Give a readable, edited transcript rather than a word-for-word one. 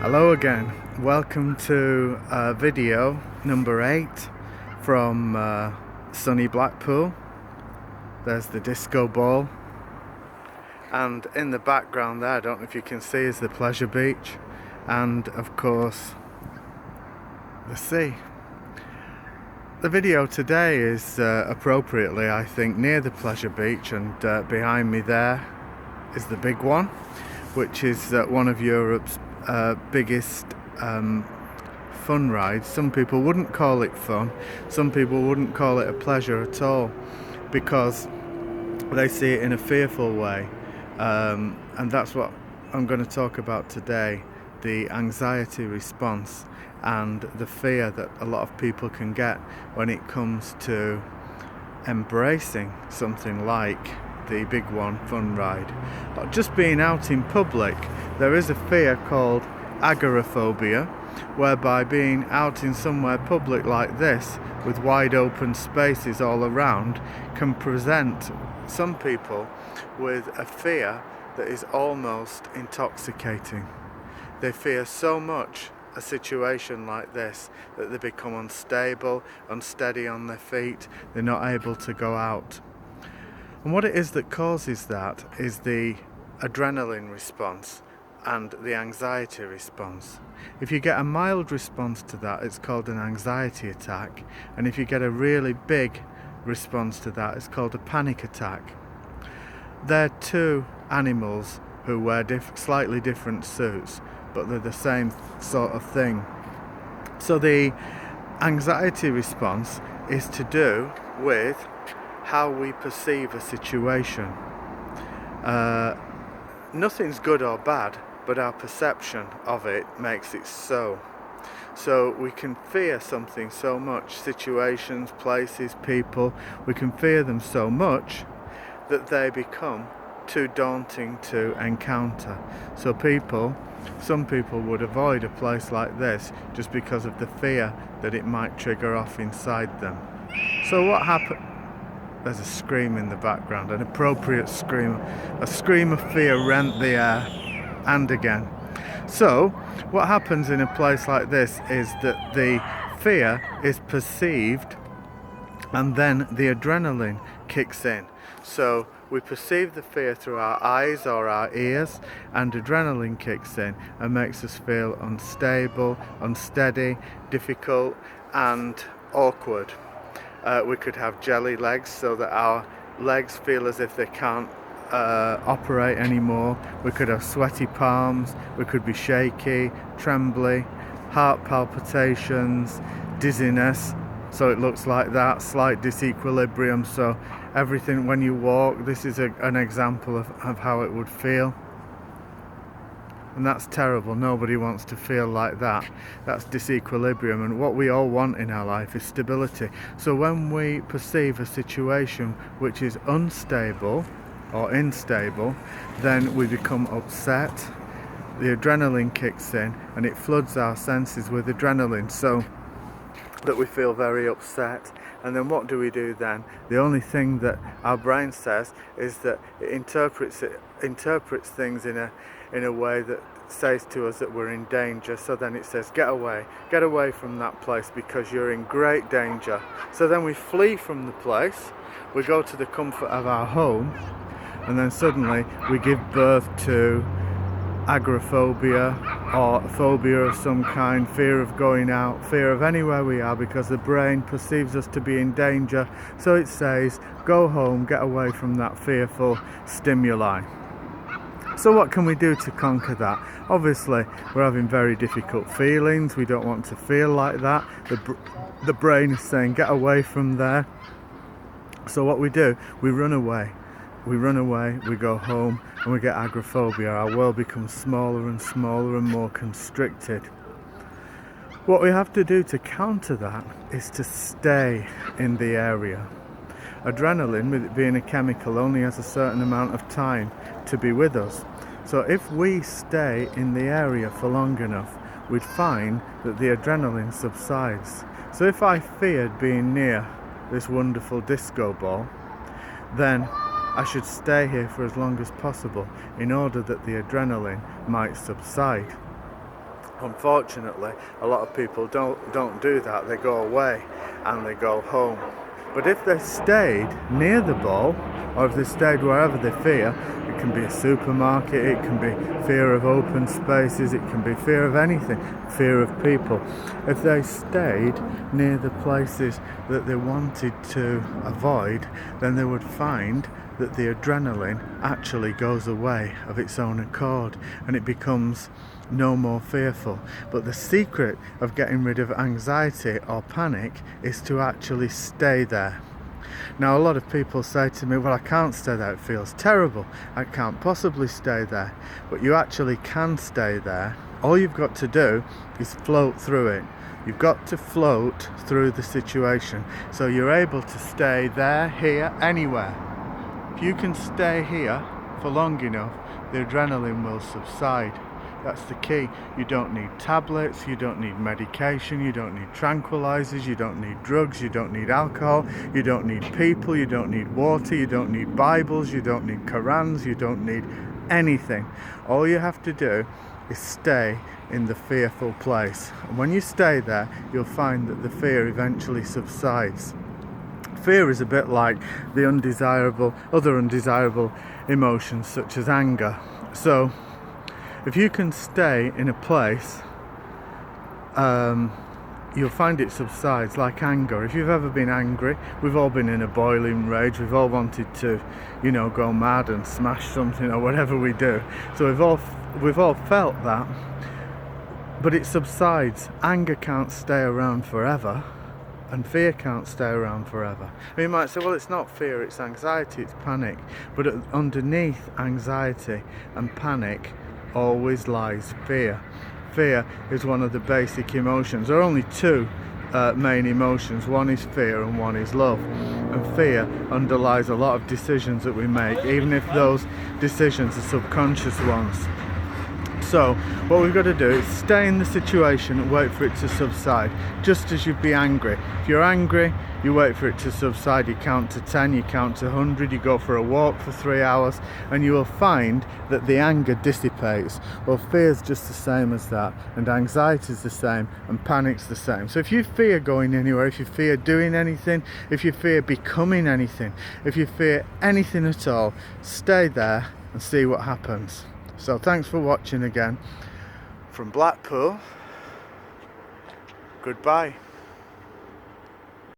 Hello again, welcome to video number 8 from sunny Blackpool. There's the disco ball, and in the background there, I don't know if you can see, is the pleasure beach, and of course the sea. The video today is appropriately, I think, near the pleasure beach, and behind me there is the big one, which is one of Europe's biggest fun rides. Some people wouldn't call it fun, some people wouldn't call it a pleasure at all, because they see it in a fearful way, and that's what I'm going to talk about today: the anxiety response and the fear that a lot of people can get when it comes to embracing something like the big one fun ride. Just being out in public, there is a fear called Agoraphobia, whereby being out in somewhere public like this with wide open spaces all around can present some people with a fear that is almost intoxicating. They fear so much a situation like this that they become unstable, unsteady on their feet, they're not able to go out. And what it is that causes that is the adrenaline response and the anxiety response. If you get a mild response to that, it's called an anxiety attack, and if you get a really big response to that, it's called a panic attack. They're two animals who wear slightly different suits, but they're the same sort of thing. So the anxiety response is to do with how we perceive a situation. Nothing's good or bad, but our perception of it makes it so. So we can fear something so much, situations, places, people, we can fear them so much that they become too daunting to encounter. So some people would avoid a place like this just because of the fear that it might trigger off inside them. So what happened? There's a scream in the background, an appropriate scream. A scream of fear rent the air, and again. So what happens in a place like this is that the fear is perceived, and then the adrenaline kicks in. So we perceive the fear through our eyes or our ears, and adrenaline kicks in and makes us feel unstable, unsteady, difficult and awkward. We could have jelly legs, so that our legs feel as if they can't operate anymore. We could have sweaty palms, we could be shaky, trembly, heart palpitations, dizziness, so it looks like that, slight disequilibrium. So everything, when you walk, this is an example of how it would feel. And that's terrible. Nobody wants to feel like that. That's disequilibrium, and what we all want in our life is stability. So when we perceive a situation which is unstable or unstable, then we become upset. The adrenaline kicks in and it floods our senses with adrenaline, so that we feel very upset. And then what do we do then? The only thing that our brain says is that it interprets things in a way that says to us that we're in danger. So then it says, get away from that place because you're in great danger. So then we flee from the place, we go to the comfort of our home, and then suddenly we give birth to agoraphobia or a phobia of some kind, fear of going out, fear of anywhere we are, because the brain perceives us to be in danger. So it says, go home, get away from that fearful stimuli. So what can we do to conquer that? Obviously, we're having very difficult feelings. We don't want to feel like that. The brain is saying, get away from there. So what we do, we run away. We go home, and we get agoraphobia. Our world becomes smaller and smaller and more constricted. What we have to do to counter that is to stay in the area. Adrenaline, with it being a chemical, only has a certain amount of time to be with us. So if we stay in the area for long enough, we'd find that the adrenaline subsides. So if I feared being near this wonderful disco ball, then I should stay here for as long as possible in order that the adrenaline might subside. Unfortunately, a lot of people don't do that. They go away and they go home. But if they stayed near the ball, or if they stayed wherever they fear, it can be a supermarket, it can be fear of open spaces, it can be fear of anything, fear of people. If they stayed near the places that they wanted to avoid, then they would find that the adrenaline actually goes away of its own accord and it becomes no more fearful. But the secret of getting rid of anxiety or panic is to actually stay there. Now, a lot of people say to me, well, I can't stay there, it feels terrible, I can't possibly stay there. But you actually can stay there. All you've got to do is float through it. You've got to float through the situation, so you're able to stay there, here, anywhere. If you can stay here for long enough, the adrenaline will subside. That's the key. You don't need tablets, you don't need medication, you don't need tranquilizers, you don't need drugs, you don't need alcohol, you don't need people, you don't need water, you don't need Bibles, you don't need Qurans, you don't need anything. All you have to do is stay in the fearful place. And when you stay there, you'll find that the fear eventually subsides. Fear is a bit like the other undesirable emotions such as anger. So if you can stay in a place, you'll find it subsides, like anger. If you've ever been angry, we've all been in a boiling rage, we've all wanted to, go mad and smash something or whatever we do. So we've all felt that, but it subsides. Anger can't stay around forever, and fear can't stay around forever. You might say, well, it's not fear, it's anxiety, it's panic. But underneath anxiety and panic always lies fear. Fear is one of the basic emotions. There are only two main emotions. One is fear and one is love. And fear underlies a lot of decisions that we make, even if those decisions are subconscious ones. So what we've got to do is stay in the situation and wait for it to subside, just as you'd be angry. If you're angry, you wait for it to subside, you count to 10, you count to 100, you go for a walk for 3 hours, and you will find that the anger dissipates. Well, fear's just the same as that, and anxiety's the same, and panic's the same. So if you fear going anywhere, if you fear doing anything, if you fear becoming anything, if you fear anything at all, stay there and see what happens. So thanks for watching again from Blackpool. Goodbye.